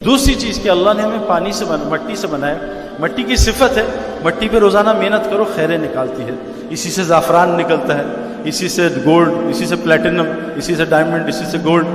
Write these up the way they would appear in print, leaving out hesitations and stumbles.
دوسری چیز کہ اللہ نے ہمیں پانی سے مٹی سے بنایا. مٹی کی صفت ہے، مٹی پہ روزانہ محنت کرو خیریں نکالتی ہے. اسی سے زعفران نکلتا ہے، اسی سے گولڈ، اسی سے پلیٹینم، اسی سے ڈائمنڈ، اسی سے گولڈ،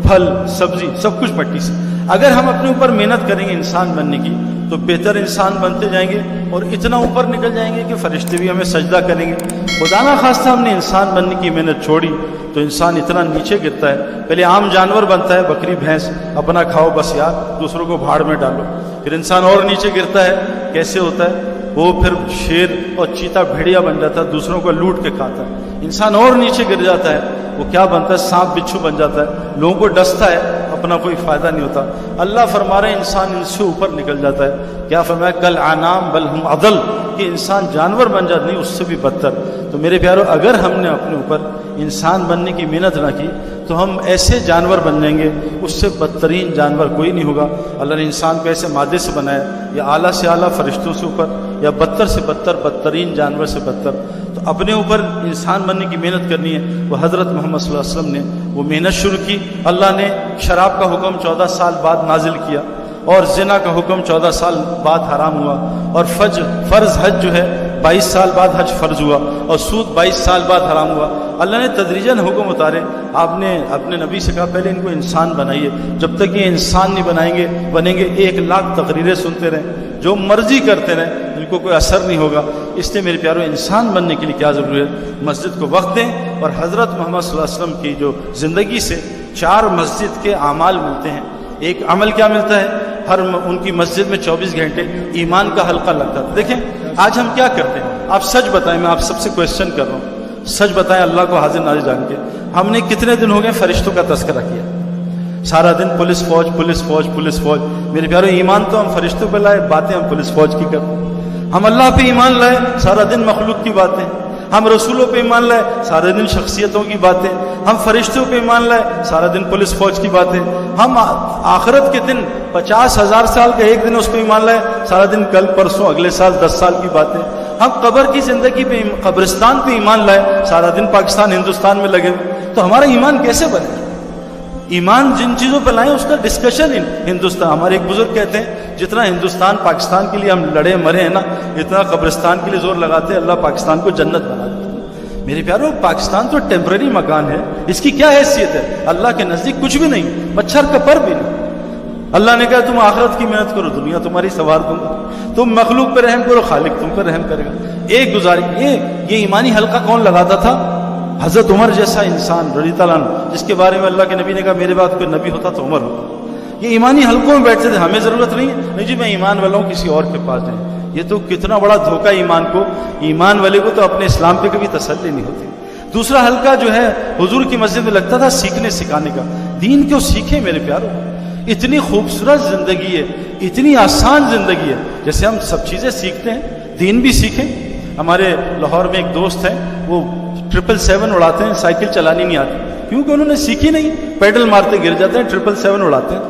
پھل سبزی سب کچھ مٹی سے. اگر ہم اپنے اوپر محنت کریں گے انسان بننے کی تو بہتر انسان بنتے جائیں گے اور اتنا اوپر نکل جائیں گے کہ فرشتے بھی ہمیں سجدہ کریں گے. خدا نہ خواستہ ہم نے انسان بننے کی محنت چھوڑی تو انسان اتنا نیچے گرتا ہے. پہلے عام جانور بنتا ہے، بکری بھینس، اپنا کھاؤ بس یار، دوسروں کو بھاڑ میں ڈالو. پھر انسان اور نیچے گرتا ہے. کیسے ہوتا ہے؟ وہ پھر شیر اور چیتا بھیڑیا بن جاتا ہے، دوسروں کو لوٹ کے کھاتا ہے. انسان اور نیچے گر جاتا ہے، وہ کیا بنتا ہے؟ سانپ بچھو بن جاتا ہے، لوگوں کو ڈستا ہے، اپنا کوئی فائدہ نہیں ہوتا. اللہ فرما رہے ہیں انسان ان سے اوپر نکل جاتا ہے. کیا فرمایا؟ کل انعام بل ہم اضل، کہ انسان جانور بن جاتا، نہیں اس سے بھی بدتر. تو میرے پیارو، اگر ہم نے اپنے اوپر انسان بننے کی محنت نہ کی تو ہم ایسے جانور بن جائیں گے، اس سے بدترین جانور کوئی نہیں ہوگا. اللہ نے انسان کو ایسے مادے سے بنایا، یا اعلیٰ سے اعلیٰ فرشتوں سے اوپر، یا بدتر سے بدتر بدترین جانور سے بدتر. تو اپنے اوپر انسان بننے کی محنت کرنی ہے. وہ حضرت محمد صلی اللہ علیہ وسلم نے وہ محنت شروع کی. اللہ نے شراب کا حکم 14 سال بعد نازل کیا، اور زنا کا حکم 14 سال بعد حرام ہوا، اور فرض حج جو ہے 22 سال بعد حج فرض ہوا، اور سود 22 سال بعد حرام ہوا. اللہ نے تدریجاً حکم اتارے. آپ نے اپنے نبی سے کہا پہلے ان کو انسان بنائیے، جب تک یہ انسان نہیں بنیں گے 1 لاکھ تقریریں سنتے رہیں، جو مرضی کرتے رہیں، ان کو کوئی اثر نہیں ہوگا. اس لیے میرے پیارو، انسان بننے کے لیے کیا ضروری ہے؟ مسجد کو وقت دیں. اور حضرت محمد صلی اللہ علیہ وسلم کی جو زندگی سے 4 مسجد کے اعمال ملتے ہیں. ایک عمل کیا ملتا ہے؟ ان کی مسجد میں 24 گھنٹے ایمان کا حلقہ لگتا تھا. دیکھیں آج ہم کیا کرتے ہیں، آپ سچ بتائیں، میں آپ سب سے کویسچن کر رہا ہوں، سچ بتائیں اللہ کو حاضر ناظر جان کے، ہم نے کتنے دن ہو گئے فرشتوں کا تذکرہ کیا؟ سارا دن پولیس فوج پولیس فوج پولیس فوج. میرے پیارو، ایمان تو ہم فرشتوں پہ لائے، باتیں ہم پولیس فوج کی کرتے. ہم اللہ پہ ایمان لائے، سارا دن مخلوق کی باتیں. ہم رسولوں پہ ایمان لائے، سارے دن شخصیتوں کی باتیں. ہم فرشتوں پہ ایمان لائے، سارا دن پولیس فوج کی باتیں. ہم آخرت کے دن 50,000 سال کا ایک دن اس پہ ایمان لائے، سارا دن کل پرسوں اگلے سال 10 سال کی باتیں. ہم قبر کی زندگی پہ قبرستان پہ ایمان لائے، سارا دن پاکستان ہندوستان میں لگے. تو ہمارا ایمان کیسے بنے؟ ایمان جن چیزوں پہ لائیں اس کا ڈسکشن ہندوستان. ہمارے ایک بزرگ کہتے ہیں جتنا ہندوستان پاکستان کے لیے ہم لڑے مرے ہیں نا، اتنا قبرستان کے لیے زور لگاتے ہیں اللہ پاکستان کو جنت بنا دیتا. میرے پیارو، پاکستان تو ٹیمپرری مکان ہے، اس کی کیا حیثیت ہے؟ اللہ کے نزدیک کچھ بھی نہیں، مچھر کا پر بھی نہیں. اللہ نے کہا تم آخرت کی محنت کرو، دنیا تمہاری سنوار دوں گا. تم مخلوق پہ رحم کرو، خالق تم پہ رحم کرے گا. ایک گزارش، یہ ایمانی حلقہ کون لگاتا تھا؟ حضرت عمر جیسا انسان رضی اللہ عنہ، جس کے بارے میں اللہ کے نبی نے کہا میرے بعد کوئی نبی ہوتا تو عمر ہوتا. یہ ایمانی حلقوں میں بیٹھتے تھے. ہمیں ضرورت نہیں ہے، نہیں جی میں ایمان والا ہوں، کسی اور کے پاس جائیں. یہ تو کتنا بڑا دھوکہ ایمان والے کو تو اپنے اسلام پہ کبھی تسلی نہیں ہوتی. دوسرا حلقہ جو ہے حضور کی مسجد میں لگتا تھا سیکھنے سکھانے کا. دین کیوں سیکھیں میرے پیارو؟ اتنی خوبصورت زندگی ہے، اتنی آسان زندگی ہے. جیسے ہم سب چیزیں سیکھتے ہیں، دین بھی سیکھیں. ہمارے لاہور میں ایک دوست ہیں، وہ 777 اڑاتے ہیں، سائیکل چلانی نہیں آتی کیونکہ انہوں نے سیکھی نہیں. پیڈل مارتے گر جاتے ہیں، 777 اڑاتے ہیں.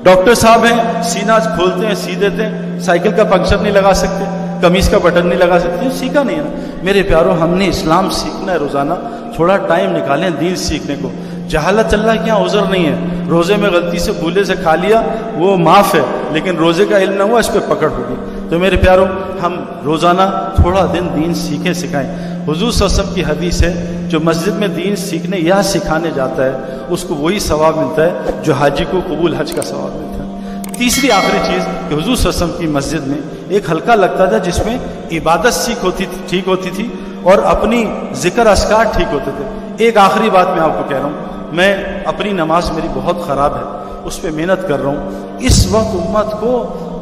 ڈاکٹر صاحب ہیں، سینہ کھولتے ہیں سی دیتے ہیں، سائیکل کا پنکچر نہیں لگا سکتے، قمیص کا بٹن نہیں لگا سکتے، سیکھا نہیں ہے نا. میرے پیارو، ہم نے اسلام سیکھنا ہے. روزانہ تھوڑا ٹائم نکالیں دین سیکھنے کو. جہالت اللہ کے یہاں عذر نہیں ہے. روزے میں غلطی سے بھولے سے کھا لیا وہ معاف ہے، لیکن روزے کا علم نہ ہوا اس پہ پکڑ ہوگی. تو میرے پیارو، ہم روزانہ تھوڑا دین سیکھیں سکھائیں. حضور صلی اللہ علیہ وسلم کی حدیث ہے، جو مسجد میں دین سیکھنے یا سکھانے جاتا ہے اس کو وہی ثواب ملتا ہے جو حاجی کو قبول حج کا ثواب ملتا ہے. تیسری آخری چیز کہ حضور صلی اللہ علیہ وسلم کی مسجد میں ایک حلقہ لگتا تھا جس میں عبادت ٹھیک ہوتی تھی اور اپنی ذکر اذکار ٹھیک ہوتے تھے. ایک آخری بات میں آپ کو کہہ رہا ہوں، میں اپنی نماز میری بہت خراب ہے، اس پہ محنت کر رہا ہوں. اس وقت امت کو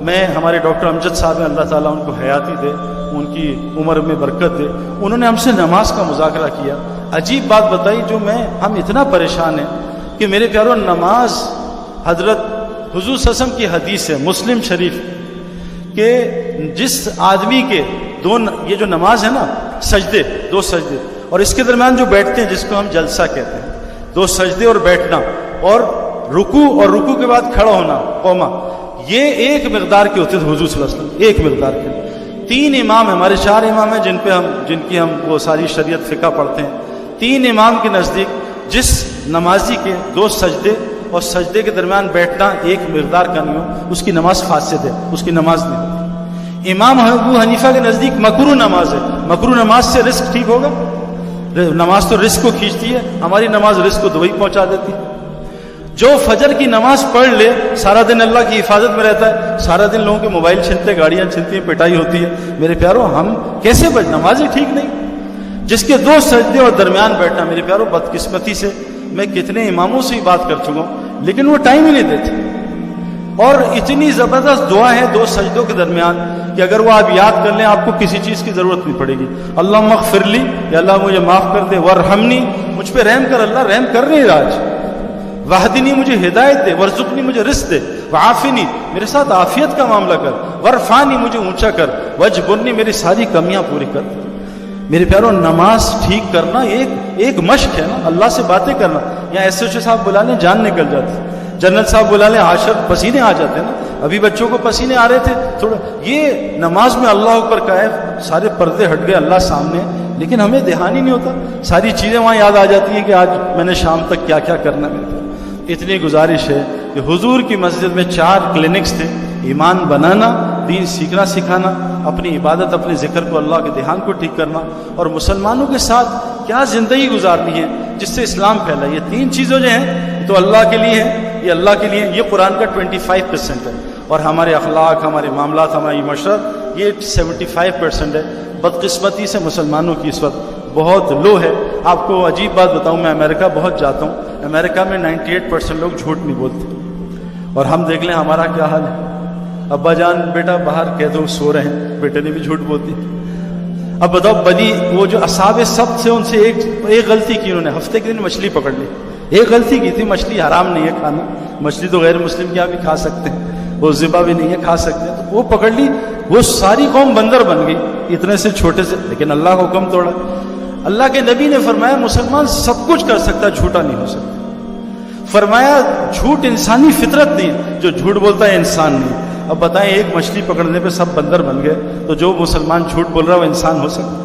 میں، ہمارے ڈاکٹر امجد صاحب ہیں، اللہ تعالیٰ ان کو حیاتی دے، ان کی عمر میں برکت دے، انہوں نے ہم سے نماز کا مذاکرہ کیا. عجیب بات بتائی جو ہم اتنا پریشان ہیں کہ میرے پیاروں، نماز حضرت حضور صلی اللہ علیہ وسلم کی حدیث ہے مسلم شریف کہ جس آدمی کے یہ جو نماز ہے نا، سجدے، 2 سجدے، اور اس کے درمیان جو بیٹھتے ہیں جس کو ہم جلسہ کہتے ہیں، 2 سجدے اور بیٹھنا، اور رکوع کے بعد کھڑا ہونا، قوما، یہ ایک مقدار کے ہوتے تھے حضور صلی اللہ علیہ وسلم، ایک مقدار کے. 3 امام، ہمارے 4 امام ہیں جن کی ہم وہ ساری شریعت فقہ پڑھتے ہیں. 3 امام کے نزدیک جس نمازی کے 2 سجدے اور سجدے کے درمیان بیٹھنا ایک مقدار کا نہیں ہو، اس کی نماز فاسد ہے، اس کی نماز نہیں ہوتی۔ امام ابو حنیفہ کے نزدیک مکروہ نماز ہے، مکروہ نماز سے رزق ٹھیک ہوگا؟ نماز تو رزق کو کھینچتی ہے، ہماری نماز رزق کو دبئی پہنچا دیتی ہے۔ جو فجر کی نماز پڑھ لے سارا دن اللہ کی حفاظت میں رہتا ہے، سارا دن لوگوں کے موبائل چھنتے، گاڑیاں چھنتی ہیں، پٹائی ہوتی ہے۔ میرے پیارو ہم کیسے نماز ہی ٹھیک نہیں۔ جس کے 2 سجدے اور درمیان بیٹھنا، میرے پیارو بدقسمتی سے میں کتنے اماموں سے ہی بات کر چکا ہوں، لیکن وہ ٹائم ہی نہیں دیتے۔ اور اتنی زبردست دعا ہے 2 سجدوں کے درمیان کہ اگر وہ آپ یاد کر لیں آپ کو کسی چیز کی ضرورت نہیں پڑے گی۔ اللہم اغفر لی، یا اللہ مجھے معاف کر دے، ورحمنی، مجھ پہ رحم کر، اللہ رحم کر نہیں رہا آج، وحدنی، مجھے ہدایت دے، ورزقنی، مجھے رزق دے، وعافنی، میرے ساتھ عافیت کا معاملہ کر، ورفانی، مجھے اونچا کر، وجبرنی، میری ساری کمیاں پوری کر۔ میرے پیارو نماز ٹھیک کرنا ایک مشق ہے نا، اللہ سے باتیں کرنا۔ یہاں ایس ایچ او صاحب بلا لیں جان نکل جاتی، جنرل صاحب بلا لیں عاشر پسینے آ جاتے ہیں نا، ابھی بچوں کو پسینے آ رہے تھے تھوڑا۔ یہ نماز میں اللہ اکبر کا ہے، سارے پردے ہٹ گئے، اللہ سامنے، لیکن ہمیں دھیان ہی نہیں ہوتا، ساری چیزیں وہاں یاد آ جاتی ہیں کہ آج میں نے شام تک کیا کیا کرنا ہے۔ اتنی گزارش ہے کہ حضور کی مسجد میں 4 کلینکس تھے، ایمان بنانا، دین سیکھنا سکھانا، اپنی عبادت، اپنے ذکر کو، اللہ کے دھیان کو ٹھیک کرنا، اور مسلمانوں کے ساتھ کیا زندگی گزارنی ہے جس سے اسلام پھیلا۔ یہ 3 چیزیں جو ہیں تو اللہ کے لیے ہیں، یہ اللہ کے لیے، یہ قرآن کا 25% ہے، اور ہمارے اخلاق، ہمارے معاملات، ہماری معاشرت یہ 75% ہے۔ بدقسمتی سے مسلمانوں کی اس وقت بہت لو ہے۔ آپ کو عجیب بات بتاؤں، میں امریکہ بہت جاتا ہوں، امریکہ میں 98% لوگ جھوٹ نہیں بولتے، اور ہم دیکھ لیں ہمارا کیا حال ہے۔ ابا جان بیٹا باہر کہہ دو سو رہے ہیں، بیٹے نے بھی جھوٹ بول دی۔ اب بتاؤ بدی، وہ جو اصحاب سبت سے ان سے ایک غلطی کی، انہوں نے ہفتے کے دن مچھلی پکڑ لی، ایک غلطی کی تھی، مچھلی حرام نہیں ہے کھانا، مچھلی تو غیر مسلم کیا بھی کھا سکتے ہیں، وہ ذبح بھی نہیں ہے، کھا سکتے ہیں، تو وہ پکڑ لی، وہ ساری قوم بندر بن گئی اتنے سے چھوٹے سے، لیکن اللہ کا حکم توڑا۔ اللہ کے نبی نے فرمایا مسلمان سب کچھ کر سکتا، جھوٹا نہیں ہو سکتا۔ فرمایا جھوٹ انسانی فطرت نہیں، جو جھوٹ بولتا ہے انسان نہیں۔ اب بتائیں ایک مچھلی پکڑنے پہ سب بندر بن گئے، تو جو مسلمان جھوٹ بول رہا ہے وہ انسان ہو سکتا؟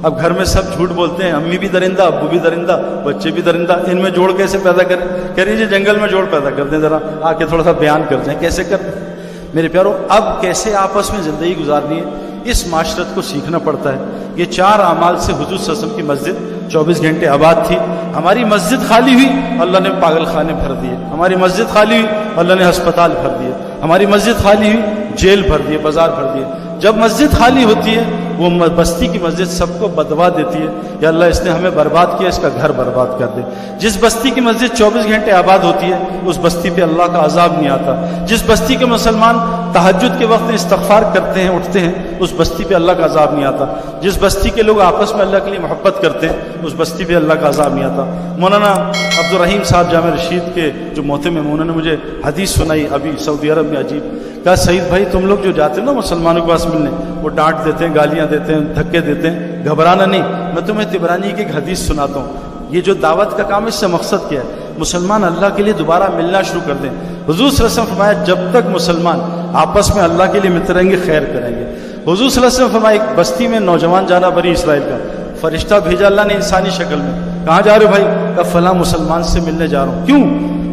اب گھر میں سب جھوٹ بولتے ہیں، امی بھی درندہ، ابو بھی درندہ، بچے بھی درندہ، ان میں جوڑ کیسے پیدا کریں؟ کہہ رہی جی جنگل میں جوڑ پیدا کرتے ہیں، ذرا آ کے تھوڑا سا بیان کرتے ہیں کیسے کرتے ہیں۔ میرے پیارو اب کیسے آپس میں زندگی گزارنی ہے، اس معاشرت کو سیکھنا پڑتا ہے۔ یہ 4 اعمال سے حضور صلی اللہ علیہ وسلم کی مسجد 24 گھنٹے آباد تھی۔ ہماری مسجد خالی ہوئی، اللہ نے پاگل خانے بھر دیے۔ ہماری مسجد خالی ہوئی، اللہ نے ہسپتال بھر دیے۔ ہماری مسجد خالی ہوئی، جیل بھر دیے، بازار بھر دیے۔ جب مسجد خالی ہوتی ہے وہ بستی کی مسجد سب کو بدوا دیتی ہے، یا اللہ اس نے ہمیں برباد کیا، اس کا گھر برباد کر دے۔ جس بستی کی مسجد 24 گھنٹے آباد ہوتی ہے اس بستی پہ اللہ کا عذاب نہیں آتا۔ جس بستی کے مسلمان تہجد کے وقت استغفار کرتے ہیں، اٹھتے ہیں، اس بستی پہ اللہ کا عذاب نہیں آتا۔ جس بستی کے لوگ آپس میں اللہ کے لیے محبت کرتے ہیں اس بستی پہ اللہ کا عذاب نہیں آتا۔ مولانا عبدالرحیم صاحب جامع رشید کے جو محترم ہیں، انہوں نے مجھے حدیث سنائی ابھی سعودی عرب میں، عجیب، کہا سعید بھائی تم لوگ جو جاتے ہیں نا مسلمانوں کے پاس ملنے، وہ ڈانٹ دیتے ہیں، گالیاں دیتے ہیں، دھکے دیتے ہیں، گھبرانا نہیں، میں تمہیں طبرانی کی ایک حدیث سناتا ہوں۔ یہ جو دعوت کا کام، اس سے مقصد کیا ہے؟ مسلمان اللہ کے لیے دوبارہ ملنا شروع کر دیں۔ حضور صلی اللہ علیہ وسلم فرمایا جب تک مسلمان آپس میں اللہ کے لیے ملتے رہیں گے خیر کریں گے۔ حضور صلی اللہ علیہ وسلم فرمایا ایک بستی میں نوجوان جانا بنی اسرائیل کا، فرشتہ بھیجا اللہ نے انسانی شکل میں، کہاں جا رہے ہو بھائی؟ کہا فلاں مسلمان سے ملنے جا رہا ہوں۔ کیوں؟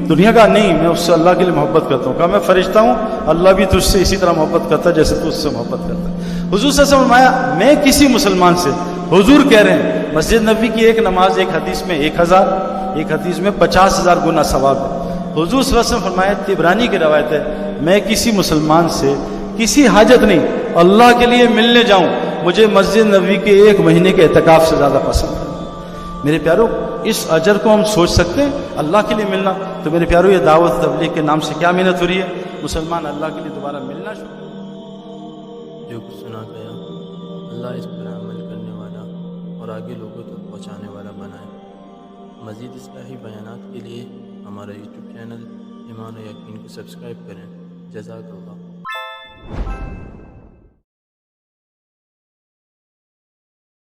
دنیا کا نہیں، میں اس سے اللہ کے لیے محبت کرتا ہوں۔ کہا میں فرشتہ ہوں، اللہ بھی تجھ سے اسی طرح محبت کرتا ہے جیسے تو اس سے محبت کرتا ہے۔ حضور صلی اللہ علیہ وسلم فرمایا میں کسی مسلمان سے، حضور کہہ رہے ہیں مسجد نبوی کی ایک نماز ایک حدیث میں 1000، ایک حدیث میں 50,000 گنا ثواب ہے۔ حضور صلی اللہ علیہ وسلم فرمایا، طبرانی کی روایت ہے، میں کسی مسلمان سے کسی حاجت نہیں، اللہ کے لیے ملنے جاؤں، مجھے مسجد نبوی کے 1 مہینے کے اعتکاف سے زیادہ پسند ہے۔ میرے پیارو اس اجر کو ہم سوچ سکتے ہیں، اللہ کے لیے ملنا؟ تو میرے پیارو یہ دعوت تبلیغ کے نام سے کیا محنت ہو رہی ہے؟ مسلمان اللہ کے لیے دوبارہ ملنا شروع۔ جو کچھ سنا گیا اللہ اس پر عمل کرنے والا اور آگے لوگوں تک پہنچانے والا بنائے۔ مزید اصلاحی بیانات کے لیے ہمارا یوٹیوب چینل ایمان و یقین کو سبسکرائب کریں۔ جزاک اللہ۔